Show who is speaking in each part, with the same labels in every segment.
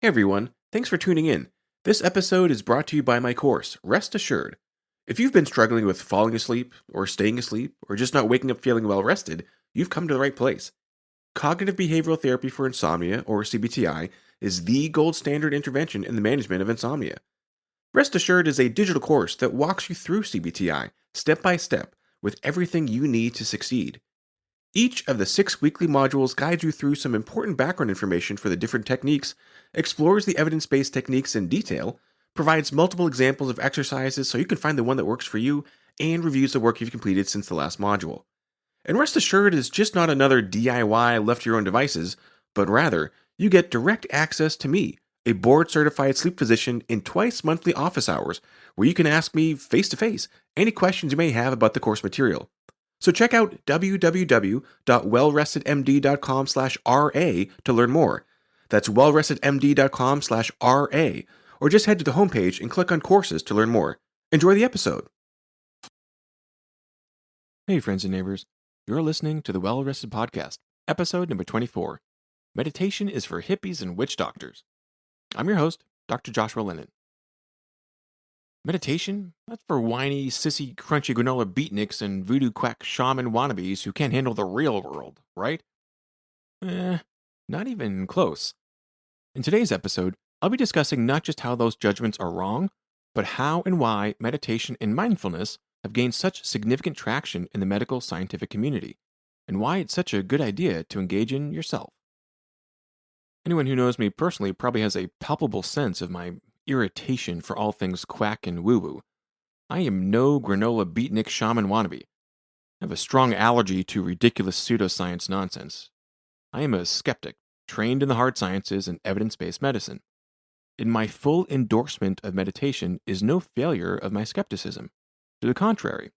Speaker 1: Hey everyone, thanks for tuning in. This episode is brought to you by my course, Rest Assured. If you've been struggling with falling asleep, or staying asleep, or just not waking up feeling well rested, you've come to the right place. Cognitive behavioral therapy for insomnia, or CBTI, is the gold standard intervention in the management of insomnia. Rest Assured is a digital course that walks you through CBTI, step by step, with everything you need to succeed. Each of the 6 weekly modules guides you through some important background information for the different techniques, explores the evidence-based techniques in detail, provides multiple examples of exercises so you can find the one that works for you, and reviews the work you've completed since the last module. And Rest Assured is just not another DIY left to your own devices, but rather, you get direct access to me, a board-certified sleep physician, in twice monthly office hours, where you can ask me face-to-face any questions you may have about the course material. So check out www.wellrestedmd.com/RA to learn more. That's wellrestedmd.com/RA, or just head to the homepage and click on courses to learn more. Enjoy the episode. Hey friends and neighbors, you're listening to the Well Rested Podcast, episode number 24. Meditation is for Hippies and Witchdoctors. I'm your host, Dr. Joshua Lennon. Meditation? That's for whiny, sissy, crunchy granola beatniks and voodoo quack shaman wannabes who can't handle the real world, right? Not even close. In today's episode, I'll be discussing not just how those judgments are wrong, but how and why meditation and mindfulness have gained such significant traction in the medical scientific community, and why it's such a good idea to engage in yourself. Anyone who knows me personally probably has a palpable sense of my irritation for all things quack and woo-woo. I am no granola beatnik shaman wannabe. I have a strong allergy to ridiculous pseudoscience nonsense. I am a skeptic, trained in the hard sciences and evidence-based medicine. And my full endorsement of meditation is no failure of my skepticism. To the contrary,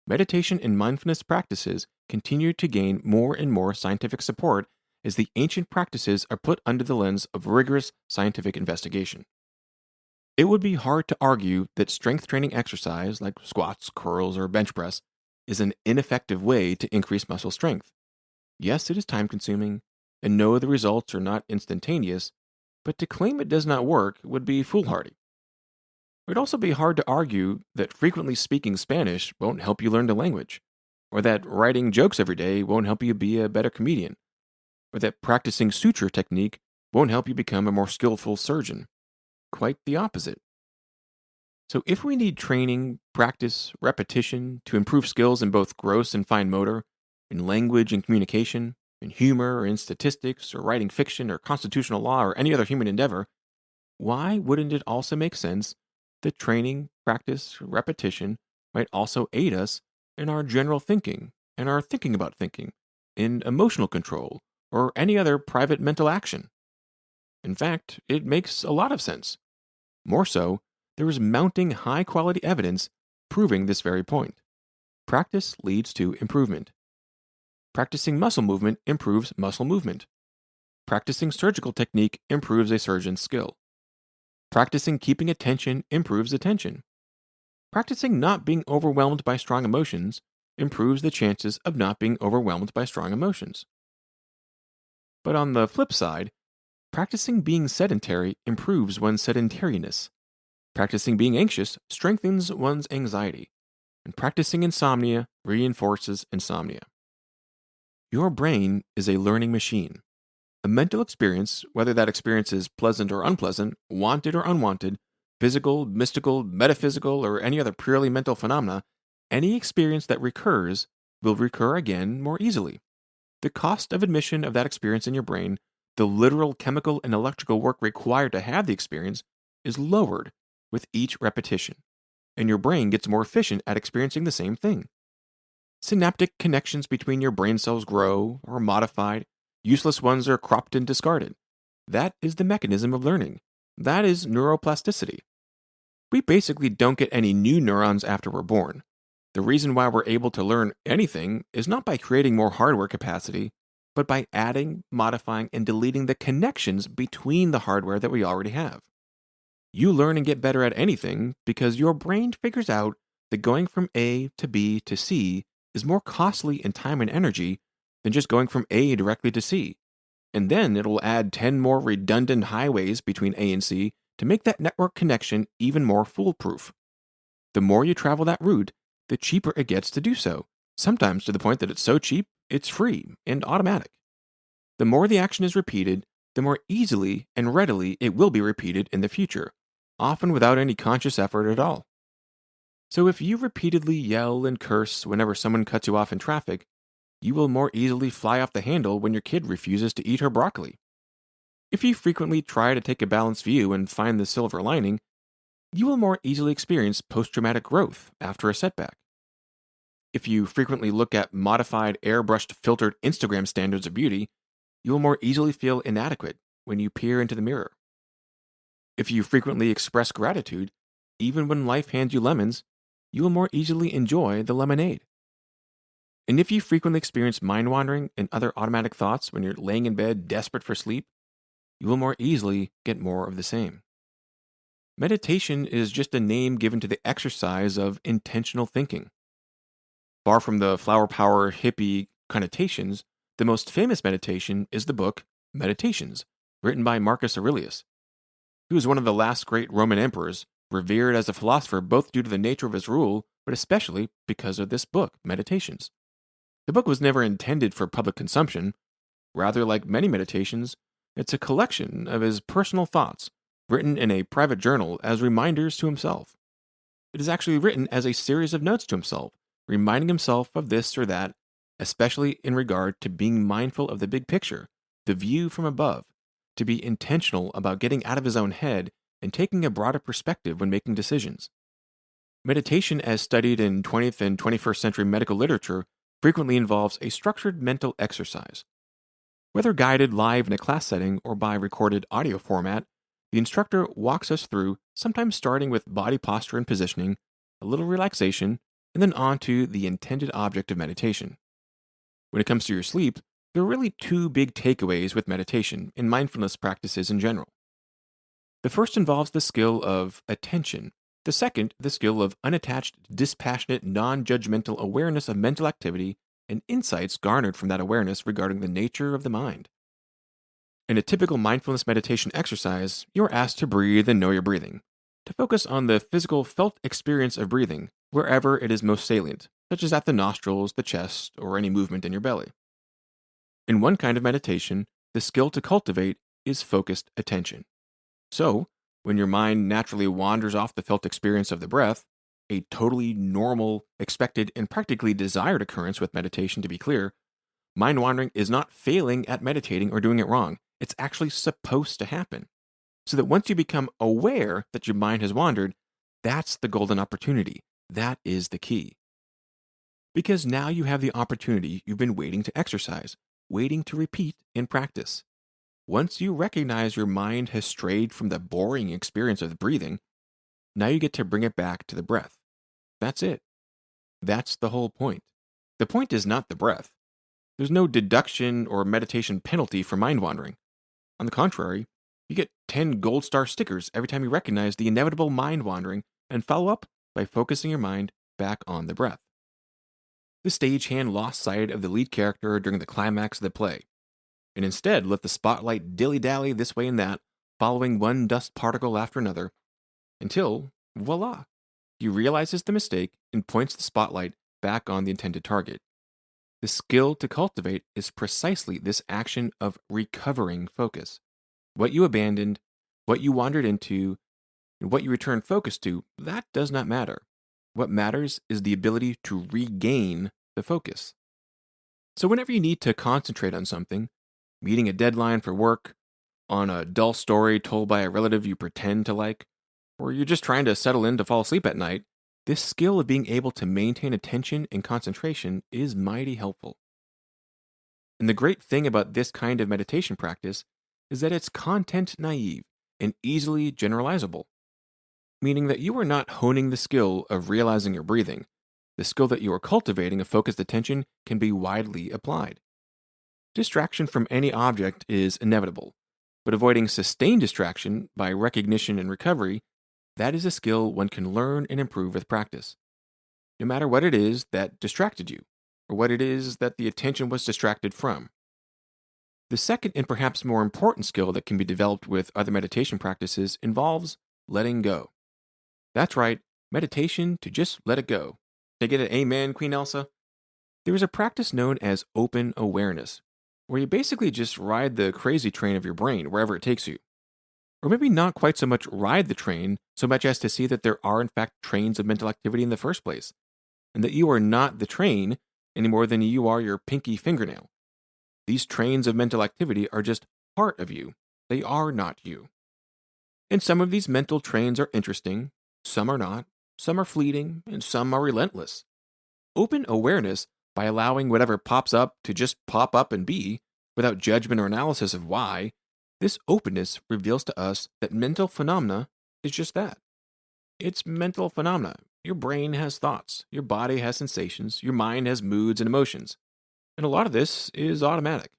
Speaker 1: meditation and mindfulness practices continue to gain more and more scientific support as the ancient practices are put under the lens of rigorous scientific investigation. It would be hard to argue that strength training exercise like squats, curls, or bench press is an ineffective way to increase muscle strength. Yes, it is time consuming, and no, the results are not instantaneous, but to claim it does not work would be foolhardy. It would also be hard to argue that frequently speaking Spanish won't help you learn the language, or that writing jokes every day won't help you be a better comedian, or that practicing suture technique won't help you become a more skillful surgeon. Quite the opposite. So if we need training, practice, repetition to improve skills in both gross and fine motor, in language and communication, in humor or in statistics or writing fiction or constitutional law or any other human endeavor, why wouldn't it also make sense that training, practice, repetition might also aid us in our general thinking and our thinking about thinking, in emotional control, or any other private mental action? In fact, it makes a lot of sense. More so, there is mounting high-quality evidence proving this very point. Practice leads to improvement. Practicing muscle movement improves muscle movement. Practicing surgical technique improves a surgeon's skill. Practicing keeping attention improves attention. Practicing not being overwhelmed by strong emotions improves the chances of not being overwhelmed by strong emotions. But on the flip side, practicing being sedentary improves one's sedentariness. Practicing being anxious strengthens one's anxiety. And practicing insomnia reinforces insomnia. Your brain is a learning machine. A mental experience, whether that experience is pleasant or unpleasant, wanted or unwanted, physical, mystical, metaphysical, or any other purely mental phenomena, any experience that recurs will recur again more easily. The cost of admission of that experience in your brain, the literal chemical and electrical work required to have the experience, is lowered with each repetition, and your brain gets more efficient at experiencing the same thing. Synaptic connections between your brain cells grow or are modified, useless ones are cropped and discarded. That is the mechanism of learning. That is neuroplasticity. We basically don't get any new neurons after we're born. The reason why we're able to learn anything is not by creating more hardware capacity, but by adding, modifying, and deleting the connections between the hardware that we already have. You learn and get better at anything because your brain figures out that going from A to B to C is more costly in time and energy than just going from A directly to C. And then it'll add 10 more redundant highways between A and C to make that network connection even more foolproof. The more you travel that route, the cheaper it gets to do so, sometimes to the point that it's so cheap, it's free and automatic. The more the action is repeated, the more easily and readily it will be repeated in the future, often without any conscious effort at all. So if you repeatedly yell and curse whenever someone cuts you off in traffic, you will more easily fly off the handle when your kid refuses to eat her broccoli. If you frequently try to take a balanced view and find the silver lining, you will more easily experience post-traumatic growth after a setback. If you frequently look at modified, airbrushed, filtered Instagram standards of beauty, you will more easily feel inadequate when you peer into the mirror. If you frequently express gratitude, even when life hands you lemons, you will more easily enjoy the lemonade. And if you frequently experience mind wandering and other automatic thoughts when you're laying in bed desperate for sleep, you will more easily get more of the same. Meditation is just a name given to the exercise of intentional thinking. Far from the flower power hippie connotations, the most famous meditation is the book Meditations, written by Marcus Aurelius. He was one of the last great Roman emperors, revered as a philosopher both due to the nature of his rule, but especially because of this book, Meditations. The book was never intended for public consumption. Rather, like many meditations, it's a collection of his personal thoughts, written in a private journal as reminders to himself. It is actually written as a series of notes to himself, reminding himself of this or that, especially in regard to being mindful of the big picture, the view from above, to be intentional about getting out of his own head and taking a broader perspective when making decisions. Meditation, as studied in 20th and 21st century medical literature, frequently involves a structured mental exercise. Whether guided live in a class setting or by recorded audio format, the instructor walks us through, sometimes starting with body posture and positioning, a little relaxation, and then on to the intended object of meditation. When it comes to your sleep, there are really two big takeaways with meditation and mindfulness practices in general. The first involves the skill of attention. The second, the skill of unattached, dispassionate, non-judgmental awareness of mental activity and insights garnered from that awareness regarding the nature of the mind. In a typical mindfulness meditation exercise, you are asked to breathe and know your breathing, to focus on the physical felt experience of breathing wherever it is most salient, such as at the nostrils, the chest, or any movement in your belly. In one kind of meditation, the skill to cultivate is focused attention. So, when your mind naturally wanders off the felt experience of the breath, a totally normal, expected, and practically desired occurrence with meditation to be clear, mind wandering is not failing at meditating or doing it wrong. It's actually supposed to happen. So that once you become aware that your mind has wandered, that's the golden opportunity. That is the key. Because now you have the opportunity you've been waiting to exercise, waiting to repeat in practice. Once you recognize your mind has strayed from the boring experience of breathing, now you get to bring it back to the breath. That's it. That's the whole point. The point is not the breath. There's no deduction or meditation penalty for mind wandering. On the contrary, you get 10 gold star stickers every time you recognize the inevitable mind wandering and follow up by focusing your mind back on the breath. The stagehand lost sight of the lead character during the climax of the play, and instead let the spotlight dilly-dally this way and that, following one dust particle after another, until, voila, he realizes the mistake and points the spotlight back on the intended target. The skill to cultivate is precisely this action of recovering focus. What you abandoned, what you wandered into, and what you returned focus to, that does not matter. What matters is the ability to regain the focus. So whenever you need to concentrate on something, meeting a deadline for work, on a dull story told by a relative you pretend to like, or you're just trying to settle in to fall asleep at night, this skill of being able to maintain attention and concentration is mighty helpful. And the great thing about this kind of meditation practice is that it's content naive and easily generalizable, meaning that you are not honing the skill of realizing your breathing. The skill that you are cultivating of focused attention can be widely applied. Distraction from any object is inevitable, but avoiding sustained distraction by recognition and recovery, that is a skill one can learn and improve with practice. No matter what it is that distracted you, or what it is that the attention was distracted from. The second and perhaps more important skill that can be developed with other meditation practices involves letting go. That's right, meditation to just let it go. Can I get an amen, Queen Elsa? There is a practice known as open awareness, where you basically just ride the crazy train of your brain wherever it takes you. Or maybe not quite so much ride the train, so much as to see that there are in fact trains of mental activity in the first place, and that you are not the train any more than you are your pinky fingernail. These trains of mental activity are just part of you. They are not you. And some of these mental trains are interesting, some are not, some are fleeting, and some are relentless. Open awareness, by allowing whatever pops up to just pop up and be, without judgment or analysis of why, this openness reveals to us that mental phenomena is just that. It's mental phenomena. Your brain has thoughts, your body has sensations, your mind has moods and emotions. And a lot of this is automatic.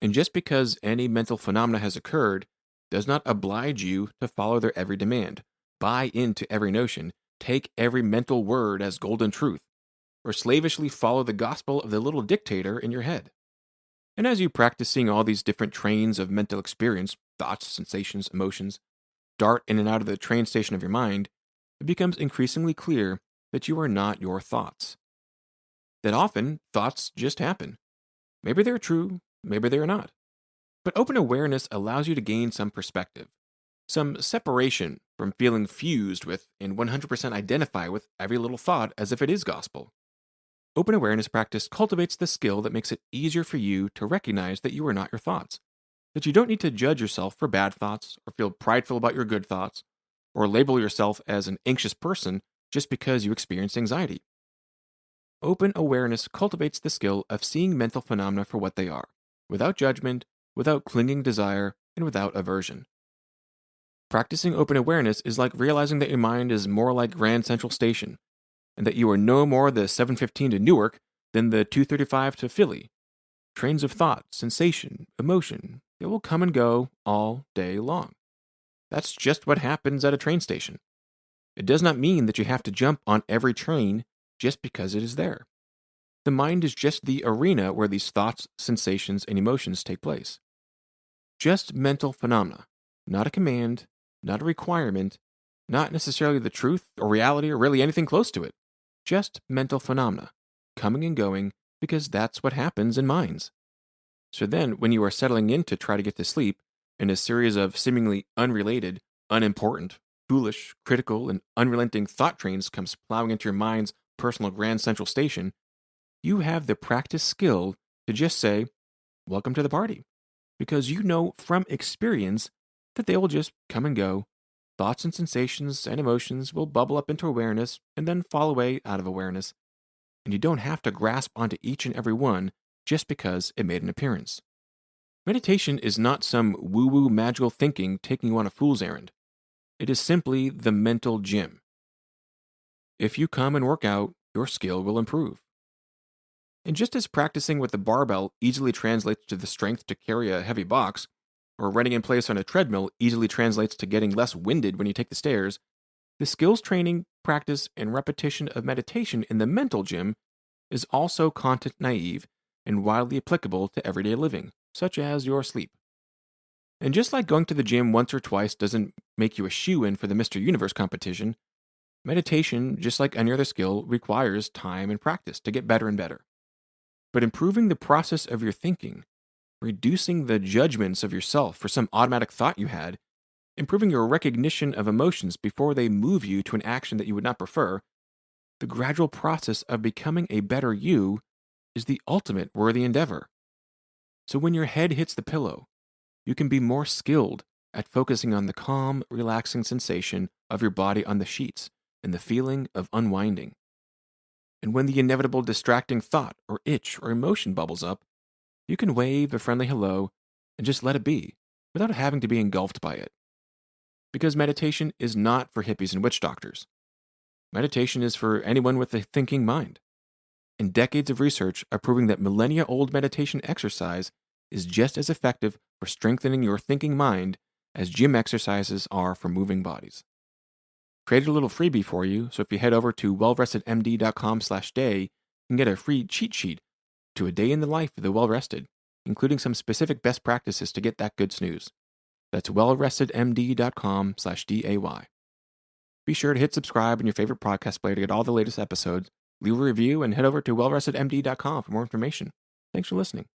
Speaker 1: And just because any mental phenomena has occurred does not oblige you to follow their every demand, buy into every notion, take every mental word as golden truth, or slavishly follow the gospel of the little dictator in your head. And as you practice seeing all these different trains of mental experience, thoughts, sensations, emotions, dart in and out of the train station of your mind, it becomes increasingly clear that you are not your thoughts. That often, thoughts just happen. Maybe they're true, maybe they're not. But open awareness allows you to gain some perspective, some separation from feeling fused with and 100% identify with every little thought as if it is gospel. Open awareness practice cultivates the skill that makes it easier for you to recognize that you are not your thoughts, that you don't need to judge yourself for bad thoughts or feel prideful about your good thoughts, or label yourself as an anxious person just because you experience anxiety. Open awareness cultivates the skill of seeing mental phenomena for what they are, without judgment, without clinging desire, and without aversion. Practicing open awareness is like realizing that your mind is more like Grand Central Station, and that you are no more the 7:15 to Newark than the 2:35 to Philly. Trains of thought, sensation, emotion, they will come and go all day long. That's just what happens at a train station. It does not mean that you have to jump on every train just because it is there. The mind is just the arena where these thoughts, sensations, and emotions take place. Just mental phenomena, not a command, not a requirement, not necessarily the truth or reality or really anything close to it. Just mental phenomena, coming and going because that's what happens in minds. So then, when you are settling in to try to get to sleep, and a series of seemingly unrelated, unimportant, foolish, critical, and unrelenting thought trains comes plowing into your mind's personal Grand Central Station, you have the practice skill to just say, "Welcome to the party," because you know from experience that they will just come and go. Thoughts and sensations and emotions will bubble up into awareness and then fall away out of awareness, and you don't have to grasp onto each and every one just because it made an appearance. Meditation is not some woo-woo magical thinking taking you on a fool's errand. It is simply the mental gym. If you come and work out, your skill will improve. And just as practicing with the barbell easily translates to the strength to carry a heavy box, or running in place on a treadmill easily translates to getting less winded when you take the stairs, the skills training, practice, and repetition of meditation in the mental gym is also content naive and widely applicable to everyday living, such as your sleep. And just like going to the gym once or twice doesn't make you a shoo-in for the Mr. Universe competition, meditation, just like any other skill, requires time and practice to get better and better. But improving the process of your thinking, reducing the judgments of yourself for some automatic thought you had, improving your recognition of emotions before they move you to an action that you would not prefer, the gradual process of becoming a better you is the ultimate worthy endeavor. So when your head hits the pillow, you can be more skilled at focusing on the calm, relaxing sensation of your body on the sheets and the feeling of unwinding. And when the inevitable distracting thought or itch or emotion bubbles up, you can wave a friendly hello and just let it be without having to be engulfed by it. Because meditation is not for hippies and witch doctors. Meditation is for anyone with a thinking mind. And decades of research are proving that millennia-old meditation exercise is just as effective for strengthening your thinking mind as gym exercises are for moving bodies. Created a little freebie for you, so if you head over to wellrestedmd.com/day, you can get a free cheat sheet to a day in the life of the well-rested. including some specific best practices to get that good snooze. That's wellrestedmd.com/DAY. Be sure to hit subscribe in your favorite podcast player to get all the latest episodes, leave a review, and head over to wellrestedmd.com for more information. Thanks for listening.